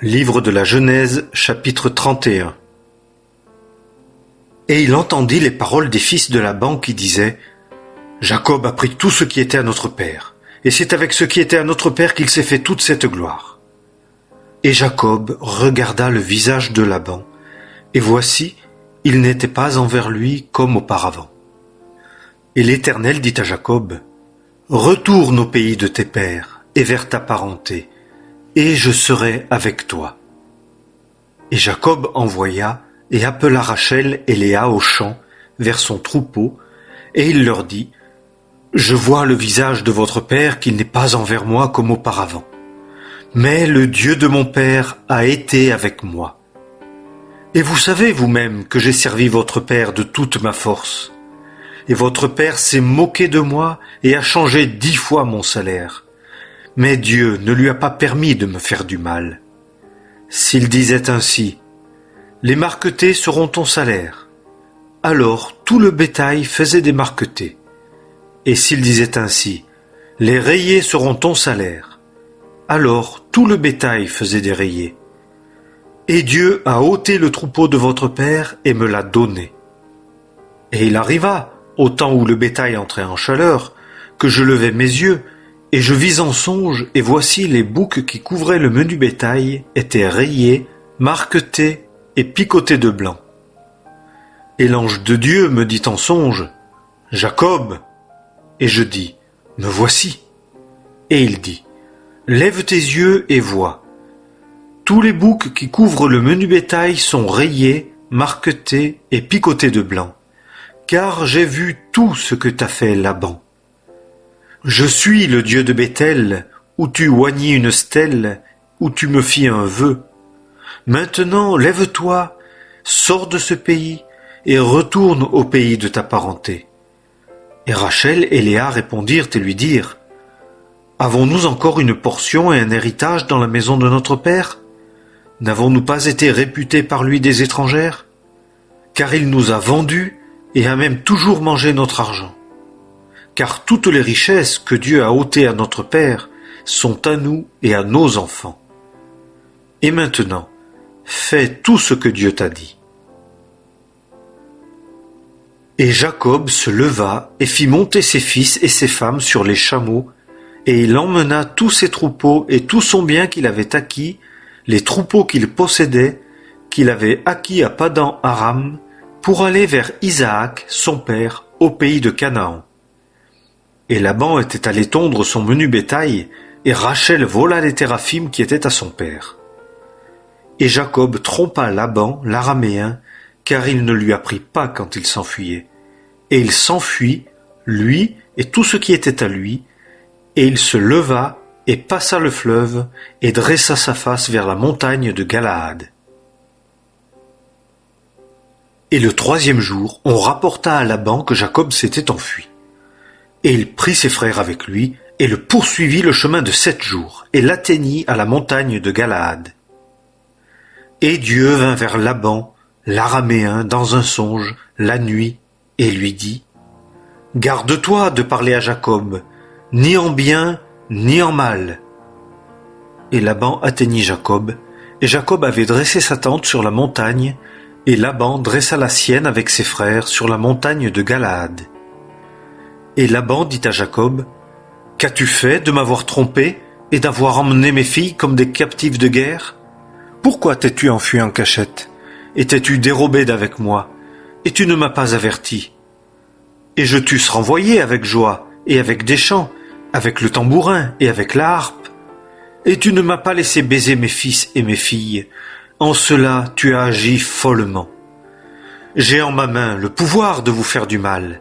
Livre de la Genèse, chapitre 31. Et il entendit les paroles des fils de Laban qui disaient « Jacob a pris tout ce qui était à notre père, et c'est avec ce qui était à notre père qu'il s'est fait toute cette gloire. » Et Jacob regarda le visage de Laban, et voici, il n'était pas envers lui comme auparavant. Et l'Éternel dit à Jacob « Retourne au pays de tes pères, et vers ta parenté, et je serai avec toi. » Et Jacob envoya et appela Rachel et Léa au champ, vers son troupeau, et il leur dit « Je vois le visage de votre père qu'il n'est pas envers moi comme auparavant. Mais le Dieu de mon père a été avec moi. Et vous savez vous-même que j'ai servi votre père de toute ma force. Et votre père s'est moqué de moi et a changé 10 fois mon salaire. Mais Dieu ne lui a pas permis de me faire du mal. S'il disait ainsi, « Les marquetés seront ton salaire », alors tout le bétail faisait des marquetés. Et s'il disait ainsi, « Les rayés seront ton salaire », alors tout le bétail faisait des rayés. Et Dieu a ôté le troupeau de votre père et me l'a donné. Et il arriva, au temps où le bétail entrait en chaleur, que je levai mes yeux, et je vis en songe, et voici les boucs qui couvraient le menu bétail étaient rayés, marquetés et picotés de blanc. Et l'ange de Dieu me dit en songe, « Jacob !» Et je dis, « Me voici. » Et il dit, « Lève tes yeux et vois. Tous les boucs qui couvrent le menu bétail sont rayés, marquetés et picotés de blanc, car j'ai vu tout ce que t'a fait Laban. Je suis le Dieu de Béthel, où tu oignis une stèle, où tu me fis un vœu. Maintenant, lève-toi, sors de ce pays, et retourne au pays de ta parenté. » Et Rachel et Léa répondirent et lui dirent, « Avons-nous encore une portion et un héritage dans la maison de notre père? N'avons-nous pas été réputés par lui des étrangères? Car il nous a vendus et a même toujours mangé notre argent. Car toutes les richesses que Dieu a ôtées à notre père sont à nous et à nos enfants. Et maintenant, fais tout ce que Dieu t'a dit. » Et Jacob se leva et fit monter ses fils et ses femmes sur les chameaux, et il emmena tous ses troupeaux et tout son bien qu'il avait acquis, les troupeaux qu'il possédait, qu'il avait acquis à Padan Aram, pour aller vers Isaac, son père, au pays de Canaan. Et Laban était allé tondre son menu bétail, et Rachel vola les téraphimes qui étaient à son père. Et Jacob trompa Laban, l'araméen, car il ne lui apprit pas quand il s'enfuyait. Et il s'enfuit, lui et tout ce qui était à lui, et il se leva et passa le fleuve et dressa sa face vers la montagne de Galaad. Et le 3e jour, on rapporta à Laban que Jacob s'était enfui. Et il prit ses frères avec lui, et le poursuivit le chemin de 7 jours, et l'atteignit à la montagne de Galaad. Et Dieu vint vers Laban, l'araméen, dans un songe, la nuit, et lui dit, « Garde-toi de parler à Jacob, ni en bien, ni en mal. » Et Laban atteignit Jacob, et Jacob avait dressé sa tente sur la montagne, et Laban dressa la sienne avec ses frères sur la montagne de Galaad. Et Laban dit à Jacob, « Qu'as-tu fait de m'avoir trompé et d'avoir emmené mes filles comme des captives de guerre? Pourquoi t'es-tu enfui en cachette? Et t'es-tu dérobé d'avec moi? Et tu ne m'as pas averti. Et je t'eusse renvoyé avec joie, et avec des chants, avec le tambourin et avec la harpe. Et tu ne m'as pas laissé baiser mes fils et mes filles. En cela tu as agi follement. J'ai en ma main le pouvoir de vous faire du mal.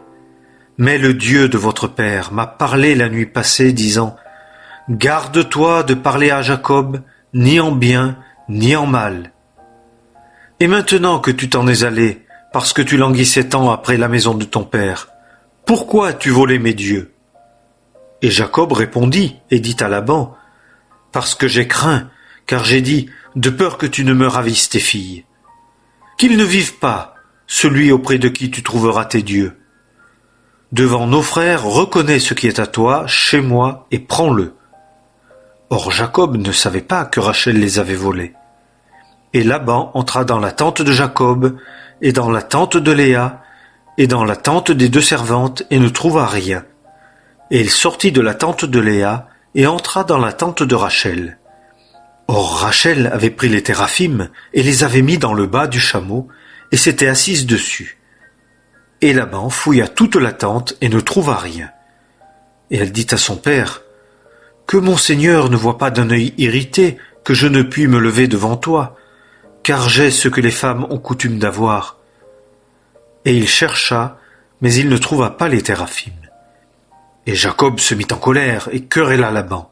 Mais le Dieu de votre père m'a parlé la nuit passée, disant, « Garde-toi de parler à Jacob, ni en bien, ni en mal. » Et maintenant que tu t'en es allé, parce que tu languissais tant après la maison de ton père, pourquoi as-tu volé mes dieux? Et Jacob répondit et dit à Laban, « Parce que j'ai craint, car j'ai dit, de peur que tu ne me ravisses tes filles. Qu'il ne vive pas, celui auprès de qui tu trouveras tes dieux. Devant nos frères, reconnais ce qui est à toi, chez moi, et prends-le. » Or Jacob ne savait pas que Rachel les avait volés. Et Laban entra dans la tente de Jacob, et dans la tente de Léa, et dans la tente des deux servantes, et ne trouva rien. Et il sortit de la tente de Léa, et entra dans la tente de Rachel. Or Rachel avait pris les téraphim, et les avait mis dans le bas du chameau, et s'était assise dessus. Et Laban fouilla toute la tente, et ne trouva rien. Et elle dit à son père, « Que mon seigneur ne voie pas d'un œil irrité que je ne puis me lever devant toi, car j'ai ce que les femmes ont coutume d'avoir. » Et il chercha, mais il ne trouva pas les téraphim. Et Jacob se mit en colère et querella Laban.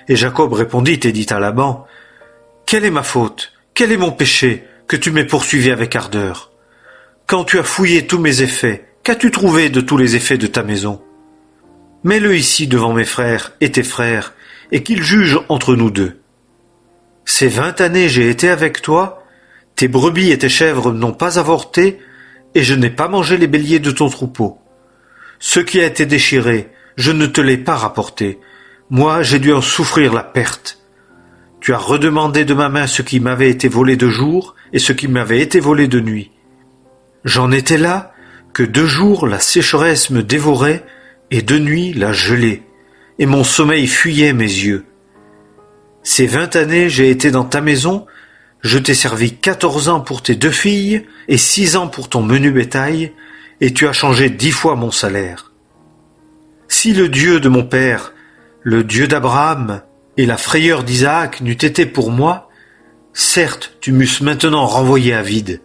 Et Jacob répondit et dit à Laban, « Quelle est ma faute? Quel est mon péché que tu m'aies poursuivi avec ardeur? Quand tu as fouillé tous mes effets, qu'as-tu trouvé de tous les effets de ta maison? Mets-le ici devant mes frères et tes frères, et qu'ils jugent entre nous deux. Ces 20 années j'ai été avec toi, tes brebis et tes chèvres n'ont pas avorté, et je n'ai pas mangé les béliers de ton troupeau. Ce qui a été déchiré, je ne te l'ai pas rapporté. Moi, j'ai dû en souffrir la perte. Tu as redemandé de ma main ce qui m'avait été volé de jour et ce qui m'avait été volé de nuit. J'en étais là que de jour la sécheresse me dévorait et de nuit la gelée, et mon sommeil fuyait mes yeux. Ces 20 années j'ai été dans ta maison, je t'ai servi 14 ans pour tes 2 filles et 6 ans pour ton menu bétail, et tu as changé 10 fois mon salaire. Si le Dieu de mon père, le Dieu d'Abraham et la frayeur d'Isaac n'eût été pour moi, certes tu m'eusses maintenant renvoyé à vide.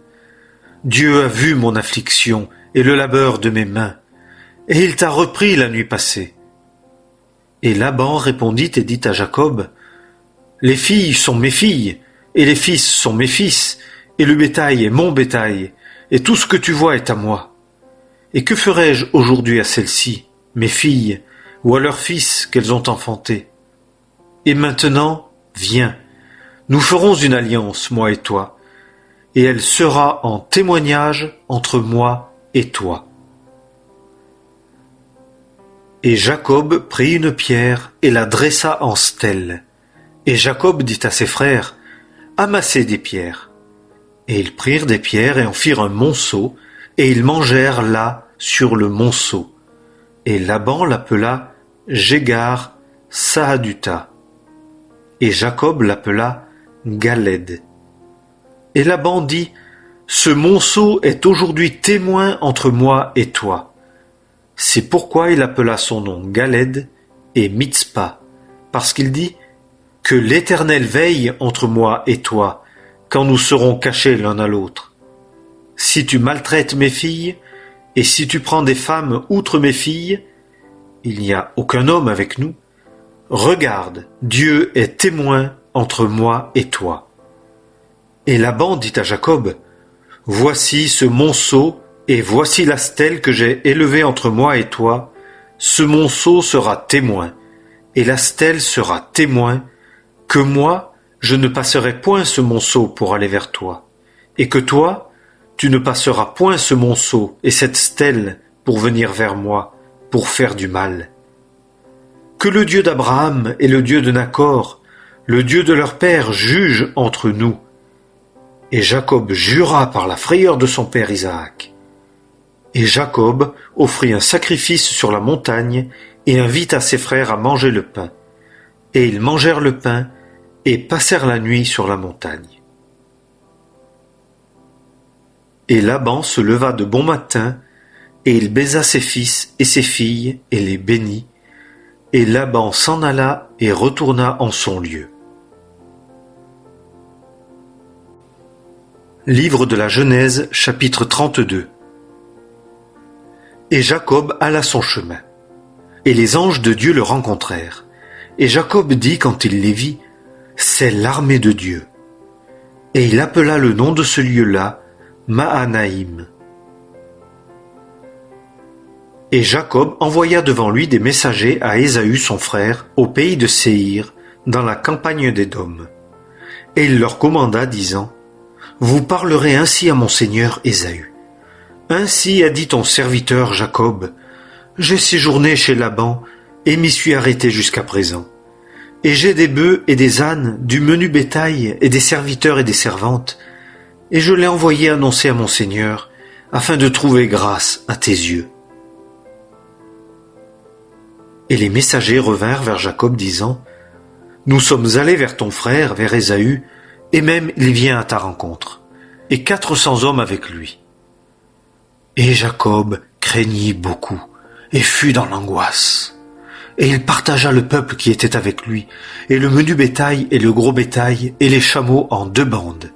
Dieu a vu mon affliction et le labeur de mes mains, et il t'a repris la nuit passée. Et Laban répondit et dit à Jacob, « Les filles sont mes filles, et les fils sont mes fils, et le bétail est mon bétail, et tout ce que tu vois est à moi. Et que ferai-je aujourd'hui à celles-ci, mes filles, ou à leurs fils qu'elles ont enfantés? Et maintenant, viens, nous ferons une alliance, moi et toi, et elle sera en témoignage entre moi et toi. » Et Jacob prit une pierre et la dressa en stèle. Et Jacob dit à ses frères, « Amassez des pierres. » Et ils prirent des pierres et en firent un monceau, et ils mangèrent là sur le monceau. Et Laban l'appela Jégar Sahaduta. Et Jacob l'appela Galed. Et Laban dit, « Ce monceau est aujourd'hui témoin entre moi et toi. » C'est pourquoi il appela son nom Galed et Mitzpa, parce qu'il dit, « Que l'Éternel veille entre moi et toi, quand nous serons cachés l'un à l'autre. Si tu maltraites mes filles, et si tu prends des femmes outre mes filles, il n'y a aucun homme avec nous. Regarde, Dieu est témoin entre moi et toi. » Et Laban dit à Jacob, « Voici ce monceau, et voici la stèle que j'ai élevée entre moi et toi. Ce monceau sera témoin, et la stèle sera témoin, que moi, je ne passerai point ce monceau pour aller vers toi, et que toi, tu ne passeras point ce monceau et cette stèle pour venir vers moi, pour faire du mal. Que le Dieu d'Abraham et le Dieu de Nacor, le Dieu de leur père, juge entre nous. » Et Jacob jura par la frayeur de son père Isaac. Et Jacob offrit un sacrifice sur la montagne et invita ses frères à manger le pain. Et ils mangèrent le pain et passèrent la nuit sur la montagne. Et Laban se leva de bon matin, et il baisa ses fils et ses filles et les bénit. Et Laban s'en alla et retourna en son lieu. Livre de la Genèse, chapitre 32. Et Jacob alla son chemin. Et les anges de Dieu le rencontrèrent. Et Jacob dit quand il les vit, « C'est l'armée de Dieu. » Et il appela le nom de ce lieu-là Mahanaïm. Et Jacob envoya devant lui des messagers à Ésaü son frère, au pays de Séhir, dans la campagne d'Édom. Et il leur commanda, disant, « Vous parlerez ainsi à mon seigneur Ésaü. Ainsi a dit ton serviteur Jacob, j'ai séjourné chez Laban et m'y suis arrêté jusqu'à présent. Et j'ai des bœufs et des ânes, du menu bétail et des serviteurs et des servantes, et je l'ai envoyé annoncer à mon Seigneur, afin de trouver grâce à tes yeux. » Et les messagers revinrent vers Jacob, disant, « Nous sommes allés vers ton frère, vers Ésaü, et même il vient à ta rencontre, et 400 hommes avec lui. » Et Jacob craignit beaucoup, et fut dans l'angoisse. Et il partagea le peuple qui était avec lui, et le menu bétail et le gros bétail, et les chameaux en 2 bandes.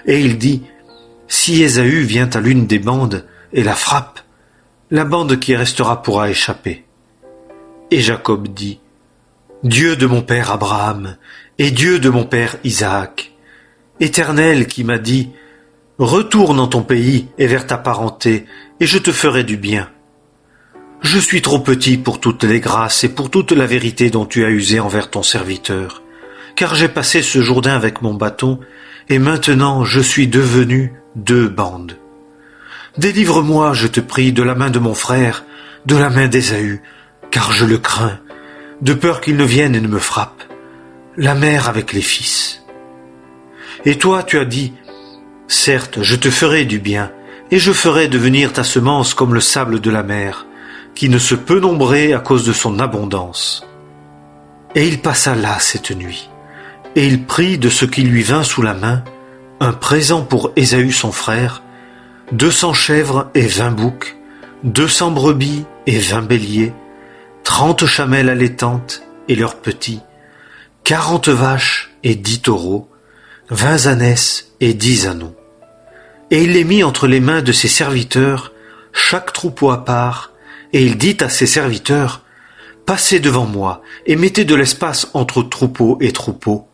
Et il dit, « Si Ésaü vient à l'une des bandes et la frappe, la bande qui restera pourra échapper. » Et Jacob dit, « Dieu de mon père Abraham, et Dieu de mon père Isaac, Éternel qui m'a dit, « Retourne en ton pays et vers ta parenté, et je te ferai du bien. » Je suis trop petit pour toutes les grâces et pour toute la vérité dont tu as usé envers ton serviteur, car j'ai passé ce Jourdain avec mon bâton, et maintenant je suis devenu 2 bandes. Délivre-moi, je te prie, de la main de mon frère, de la main d'Ésaü, car je le crains, de peur qu'il ne vienne et ne me frappe, la mère avec les fils. Et toi tu as dit, « Certes, je te ferai du bien, et je ferai devenir ta semence comme le sable de la mer, qui ne se peut nombrer à cause de son abondance. » Et il passa là cette nuit, et il prit de ce qui lui vint sous la main un présent pour Ésaü son frère, 200 chèvres et 20 boucs, 200 brebis et 20 béliers, 30 chamelles allaitantes et leurs petits, 40 vaches et 10 taureaux, 20 ânesses et 10 ânons. Et il les mit entre les mains de ses serviteurs, chaque troupeau à part, et il dit à ses serviteurs, « Passez devant moi, et mettez de l'espace entre troupeau et troupeau. »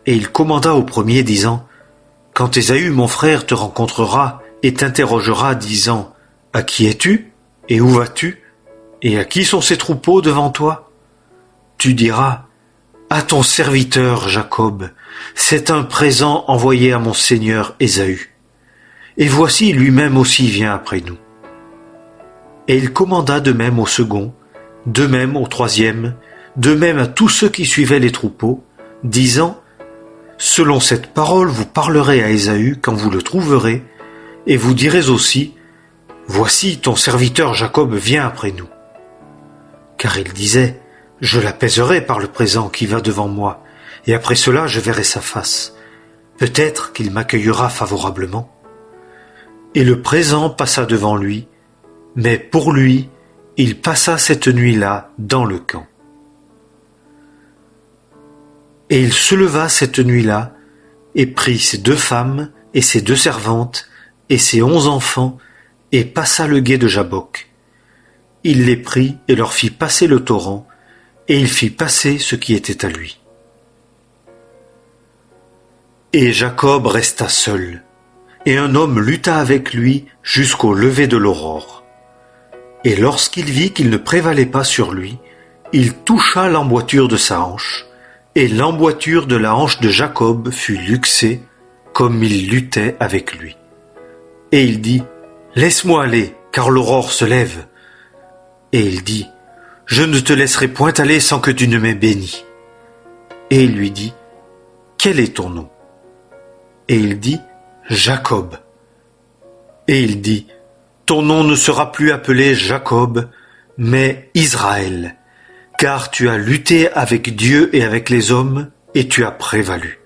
Et il commanda au premier, disant, « Quand Ésaü, mon frère, te rencontrera et t'interrogera, disant, « À qui es-tu, et où vas-tu, et à qui sont ces troupeaux devant toi ?» Tu diras, « À ton serviteur Jacob, c'est un présent envoyé à mon seigneur Ésaü. Et voici lui-même aussi vient après nous. » Et il commanda de même au second, de même au troisième, de même à tous ceux qui suivaient les troupeaux, disant, « Selon cette parole vous parlerez à Ésaü quand vous le trouverez, et vous direz aussi, « Voici ton serviteur Jacob vient après nous. » Car il disait, « Je l'apaiserai par le présent qui va devant moi, et après cela je verrai sa face. Peut-être qu'il m'accueillera favorablement. » Et le présent passa devant lui, mais pour lui, il passa cette nuit-là dans le camp. Et il se leva cette nuit-là, et prit ses 2 femmes, et ses 2 servantes, et ses 11 enfants, et passa le gué de Jabbok. Il les prit et leur fit passer le torrent, et il fit passer ce qui était à lui. Et Jacob resta seul, et un homme lutta avec lui jusqu'au lever de l'aurore. Et lorsqu'il vit qu'il ne prévalait pas sur lui, il toucha l'emboîture de sa hanche, et l'emboîture de la hanche de Jacob fut luxée, comme il luttait avec lui. Et il dit, « Laisse-moi aller, car l'aurore se lève. » Et il dit, « Je ne te laisserai point aller sans que tu ne m'aies béni. » Et il lui dit, « Quel est ton nom ?» Et il dit, « Jacob. » Et il dit, « Ton nom ne sera plus appelé Jacob, mais Israël, car tu as lutté avec Dieu et avec les hommes, et tu as prévalu. »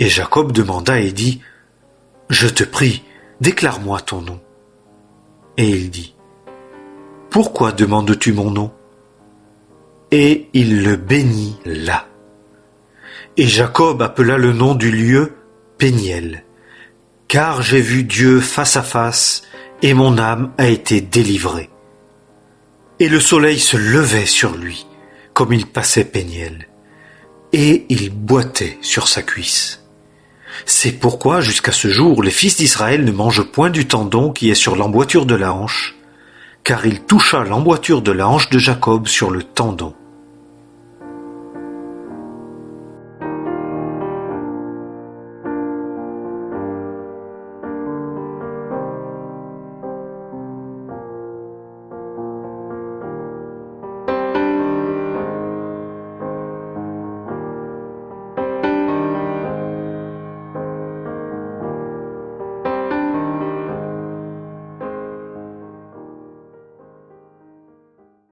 Et Jacob demanda et dit, « Je te prie, déclare-moi ton nom. » Et il dit, « Pourquoi demandes-tu mon nom ?» Et il le bénit là. Et Jacob appela le nom du lieu Péniel, car j'ai vu Dieu face à face, et mon âme a été délivrée. Et le soleil se levait sur lui, comme il passait Péniel, et il boitait sur sa cuisse. C'est pourquoi, jusqu'à ce jour, les fils d'Israël ne mangent point du tendon qui est sur l'emboîture de la hanche, car il toucha l'emboîture de la hanche de Jacob sur le tendon.